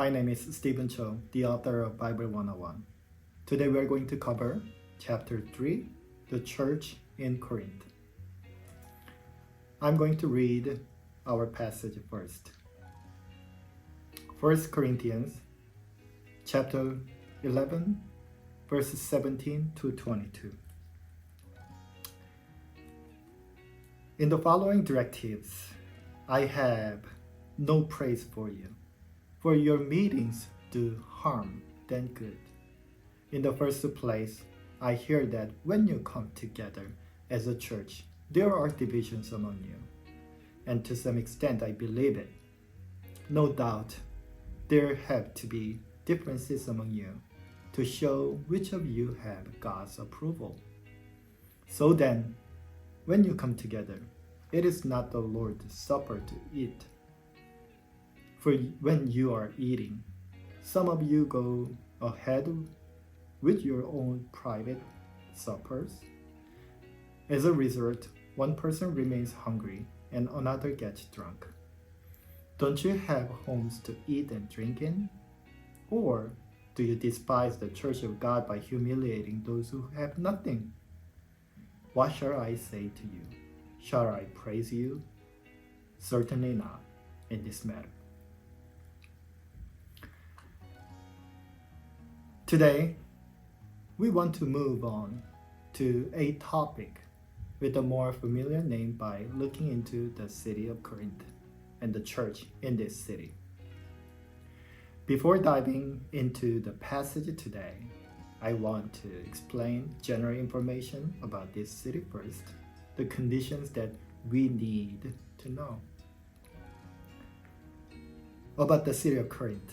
My name is Stephen Cho, the author of Bible 101. Today we are going to cover chapter 3, the church in Corinth. I'm going to read our passage first. 1 Corinthians chapter 11, verses 17 to 22. In the following directives, I have no praise for you, for your meetings do harm than good. In the first place, I hear that when you come together as a church, there are divisions among you, and to some extent I believe it. No doubt, there have to be differences among you to show which of you have God's approval. So then, when you come together, it is not the Lord's supper to eat. For when you are eating, some of you go ahead with your own private suppers. As a result, one person remains hungry and another gets drunk. Don't you have homes to eat and drink in? Or do you despise the church of God by humiliating those who have nothing? What shall I say to you? Shall I praise you? Certainly not in this matter. Today, we want to move on to a topic with a more familiar name by looking into the city of Corinth and the church in this city. Before diving into the passage today, I want to explain general information about this city first, the conditions that we need to know. About the city of Corinth.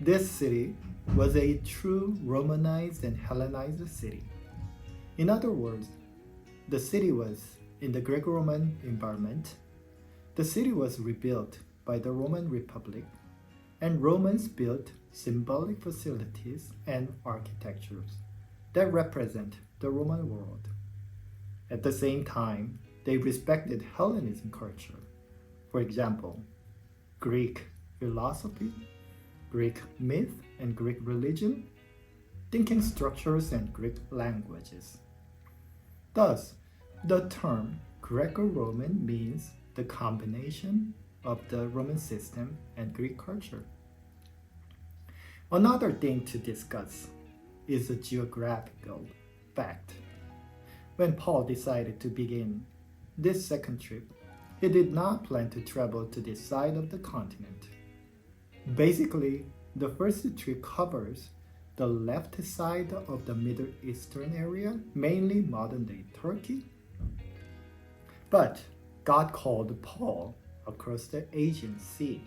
This city was a true Romanized and Hellenized city. In other words, the city was in the Greco-Roman environment. The city was rebuilt by the Roman Republic, and Romans built symbolic facilities and architectures that represent the Roman world. At the same time, they respected Hellenism culture. For example, Greek philosophy, Greek myth and Greek religion, thinking structures and Greek languages. Thus, the term Greco-Roman means the combination of the Roman system and Greek culture. Another thing to discuss is a geographical fact. When Paul decided to begin this second trip, he did not plan to travel to this side of the continent. Basically, the first trip covers the left side of the Middle Eastern area, mainly modern-day Turkey. But God called Paul across the Aegean Sea,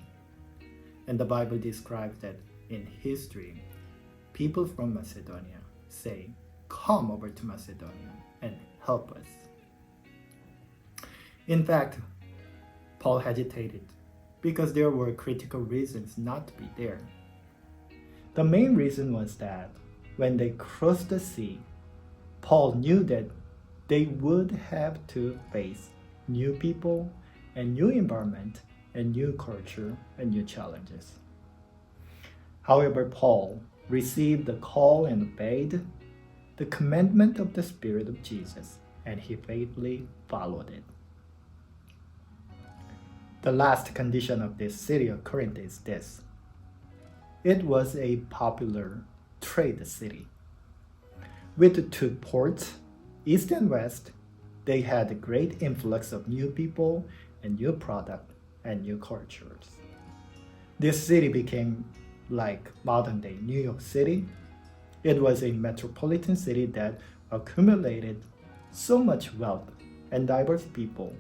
and the Bible describes that in history, people from Macedonia say, "Come over to Macedonia and help us." In fact, Paul hesitated because there were critical reasons not to be there. The main reason was that when they crossed the sea, Paul knew that they would have to face new people and new environment and new culture and new challenges. However, Paul received the call and obeyed the commandment of the Spirit of Jesus, and he faithfully followed it. The last condition of this city of Corinth is this. It was a popular trade city. With two ports, east and west, they had a great influx of new people and new product and new cultures. This city became like modern-day New York City. It was a metropolitan city that accumulated so much wealth, and diverse people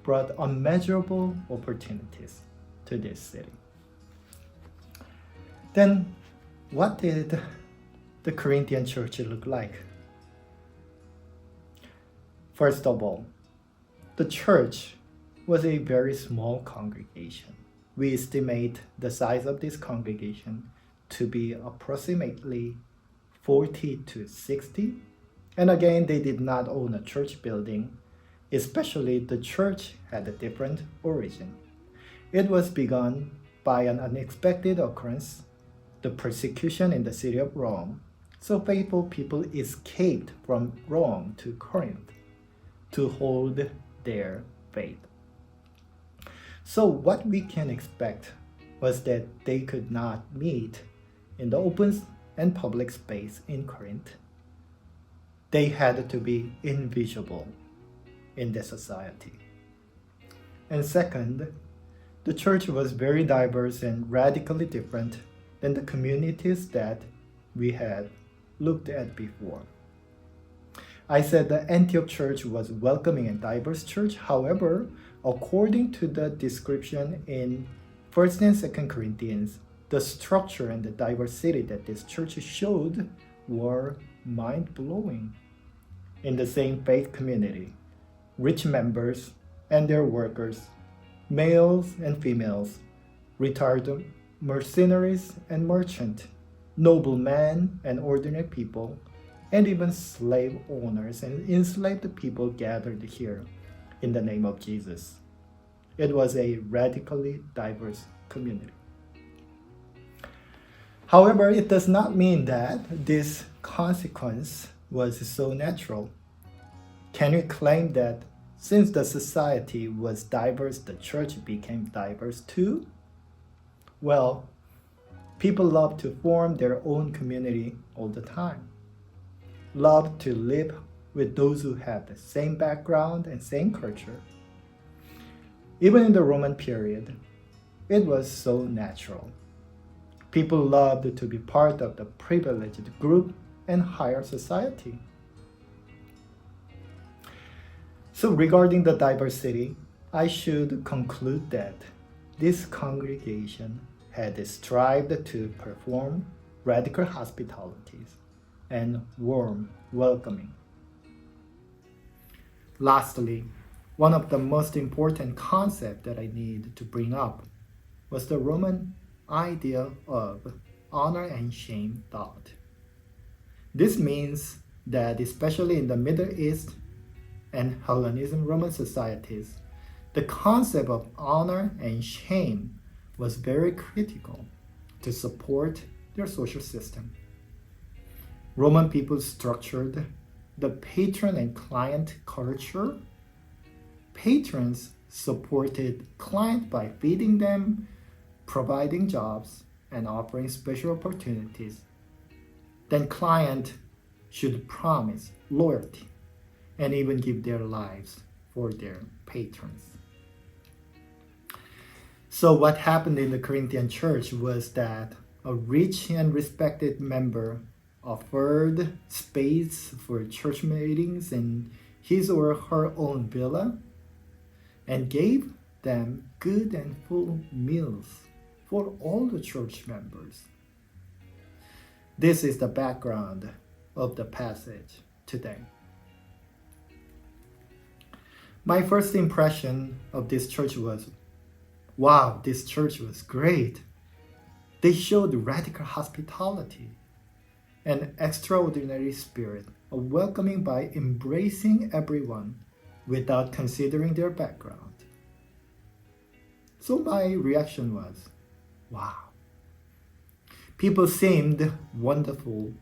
brought unmeasurable opportunities to this city. Then, what did the Corinthian church look like? First of all, the church was a very small congregation. We estimate the size of this congregation to be approximately 40 to 60. And again, they did not own a church building. Especially the church had a different origin. It was begun by an unexpected occurrence, the persecution in the city of Rome, so faithful people escaped from Rome to Corinth to hold their faith. So what we can expect was that they could not meet in the open and public space in Corinth. They had to be invisible in the society. And second, the church was very diverse and radically different than the communities that we had looked at before. I said the Antioch church was welcoming and diverse church. However, according to the description in 1st and 2nd Corinthians, the structure and the diversity that this church showed were mind-blowing. In the same faith community, rich members and their workers, males and females, retired mercenaries and merchants, noblemen and ordinary people, and even slave owners and enslaved people gathered here in the name of Jesus. It was a radically diverse community. However, it does not mean that this consequence was so natural. Can we claim that since the society was diverse, the church became diverse too? Well, people love to form their own community all the time. Love to live with those who have the same background and same culture. Even in the Roman period, it was so natural. People loved to be part of the privileged group and higher society. So regarding the diversity, I should conclude that this congregation had strived to perform radical hospitalities and warm welcoming. Lastly, one of the most important concepts that I need to bring up was the Roman idea of honor and shame thought. This means that especially in the Middle East and Hellenism Roman societies, the concept of honor and shame was very critical to support their social system. Roman people structured the patron and client culture. Patrons supported clients by feeding them, providing jobs, and offering special opportunities. Then client should promise loyalty and even give their lives for their patrons. So what happened in the Corinthian church was that a rich and respected member offered space for church meetings in his or her own villa and gave them good and full meals for all the church members. This is the background of the passage today. My first impression of this church was, wow, this church was great. They showed radical hospitality, an extraordinary spirit of welcoming by embracing everyone without considering their background. So my reaction was, wow. People seemed wonderful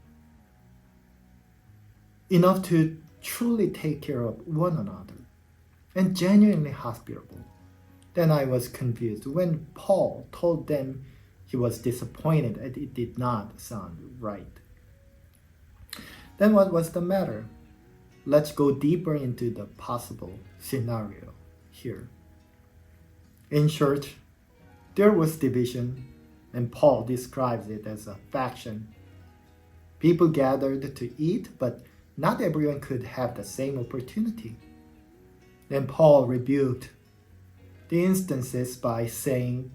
enough to truly take care of one another and genuinely hospitable. Then I was confused when Paul told them he was disappointed and it did not sound right. Then what was the matter? Let's go deeper into the possible scenario here. In church, there was division, and Paul describes it as a faction. People gathered to eat, but not everyone could have the same opportunity. Then Paul rebuked the instances by saying,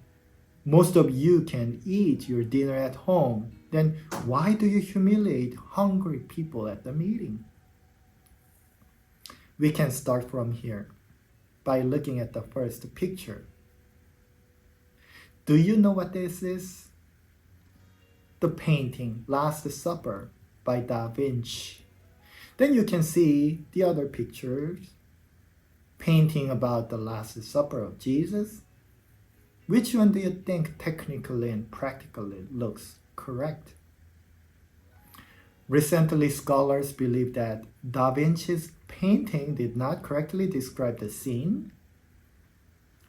most of you can eat your dinner at home, then why do you humiliate hungry people at the meeting? We can start from here by looking at the first picture. Do you know what this is? The painting Last Supper by Da Vinci. Then you can see the other pictures, painting about the Last Supper of Jesus, Which one do you think technically and practically looks correct? Recently, scholars believe that Da Vinci's painting did not correctly describe the scene.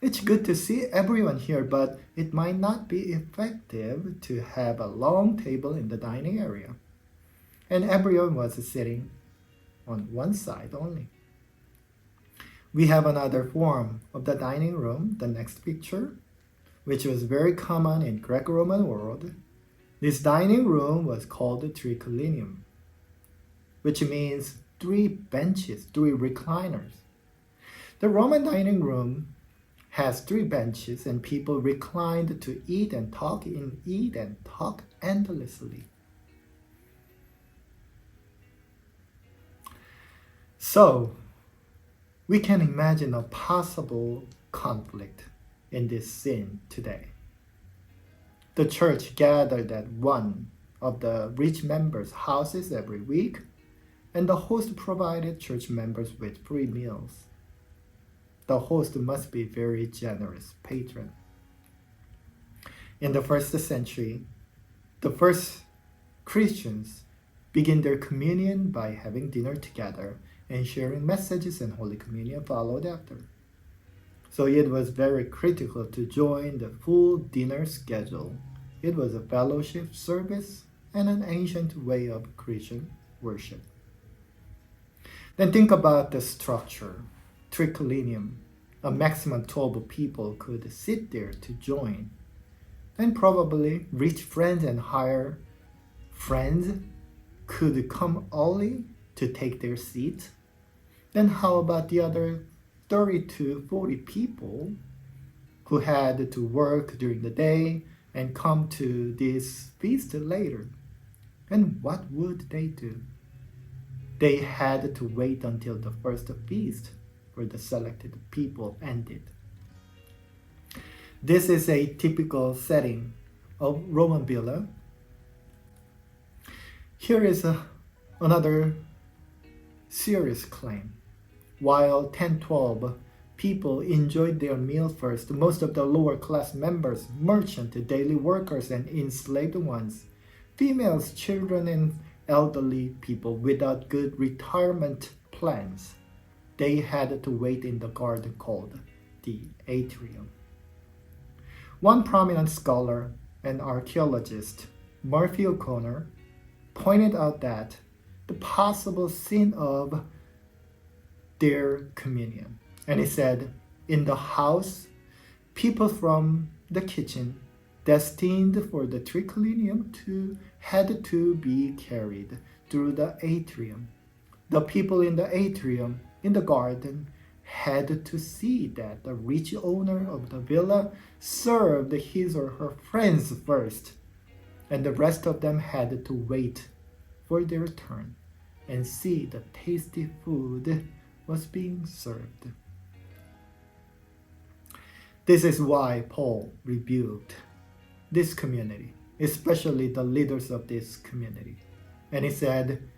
It's good to see everyone here, but it might not be effective to have a long table in the dining area. And everyone was sitting on one side only. We have another form of the dining room, the next picture, which was very common in Greco-Roman world. This dining room was called the triclinium, which means 3 benches, 3 recliners. The Roman dining room has 3 benches and people reclined to eat and talk endlessly. So, we can imagine a possible conflict in this scene today. The church gathered at one of the rich members' houses every week, and the host provided church members with free meals. The host must be a very generous patron. In the first century, the first Christians began their communion by having dinner together, and sharing messages and Holy Communion followed after. So it was very critical to join the full dinner schedule. It was a fellowship service and an ancient way of Christian worship. Then think about the structure. Triclinium, a maximum 12 people could sit there to join. And probably rich friends and higher friends could come early to take their seats. Then how about the other 30 to 40 people who had to work during the day and come to this feast later? And what would they do? They had to wait until the first feast for the selected people ended. This is a typical setting of Roman villa. Here is another serious claim. While 10-12 people enjoyed their meal first, most of the lower class members, merchants, daily workers, and enslaved ones, females, children, and elderly people without good retirement plans, they had to wait in the garden called the atrium. One prominent scholar and archaeologist, Murphy O'Connor, pointed out that the possible sin of their communion. And he said, in the house, people from the kitchen destined for the triclinium had to be carried through the atrium. The people in the atrium in the garden had to see that the rich owner of the villa served his or her friends first, and the rest of them had to wait for their turn and see the tasty food was being served. This is why Paul rebuked this community, especially the leaders of this community. And he said,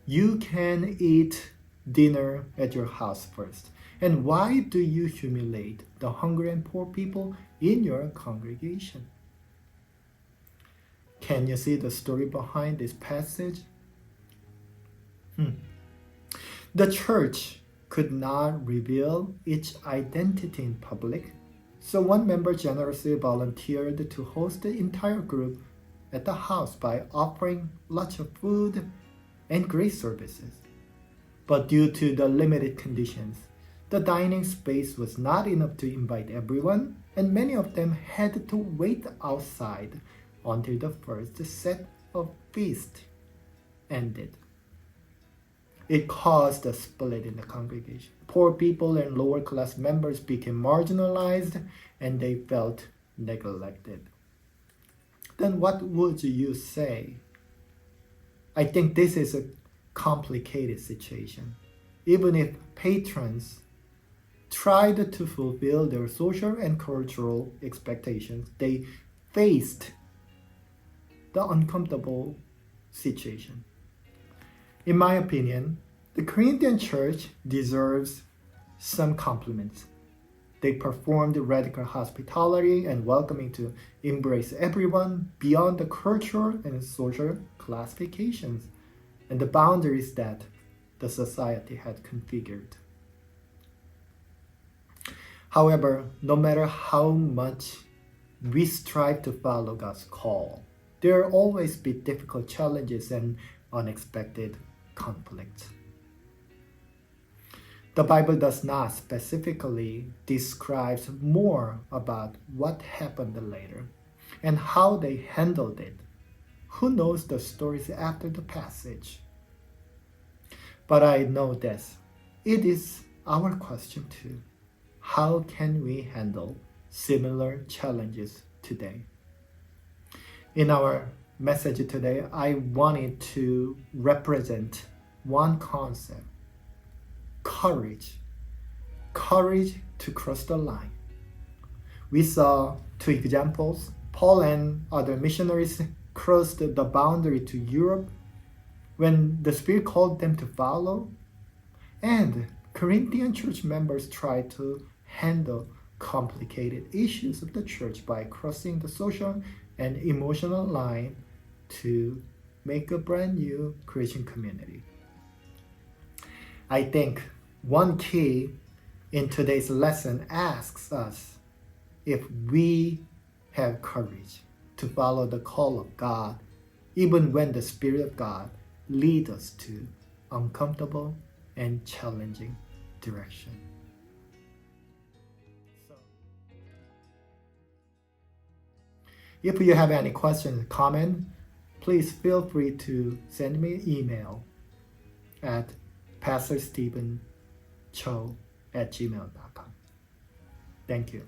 you can eat dinner at your house first. And why do you humiliate the hungry and poor people in your congregation? Can you see the story behind this passage? The church could not reveal its identity in public, so one member generously volunteered to host the entire group at the house by offering lots of food and great services. But due to the limited conditions, the dining space was not enough to invite everyone, and many of them had to wait outside until the first set of feast ended. It caused a split in the congregation. Poor people and lower class members became marginalized and they felt neglected. Then what would you say? I think this is a complicated situation. Even if patrons tried to fulfill their social and cultural expectations, they faced the uncomfortable situation. In my opinion, the Corinthian church deserves some compliments. They performed radical hospitality and welcoming to embrace everyone beyond the cultural and social classifications and the boundaries that the society had configured. However, no matter how much we strive to follow God's call, there will always be difficult challenges and unexpected conflicts. The Bible does not specifically describe more about what happened later and how they handled it. Who knows the stories after the passage? But I know this. It is our question too. How can we handle similar challenges today? In our message today, I wanted to represent one concept: courage. Courage to cross the line. We saw two examples. Paul and other missionaries crossed the boundary to Europe when the Spirit called them to follow, and Corinthian church members tried to handle complicated issues of the church by crossing the social and emotional line to make a brand new Christian community. I think one key in today's lesson asks us if we have courage to follow the call of God, even when the Spirit of God leads us to uncomfortable and challenging direction. If you have any questions or comment, please feel free to send me an email at pastorstephencho@gmail.com. Thank you.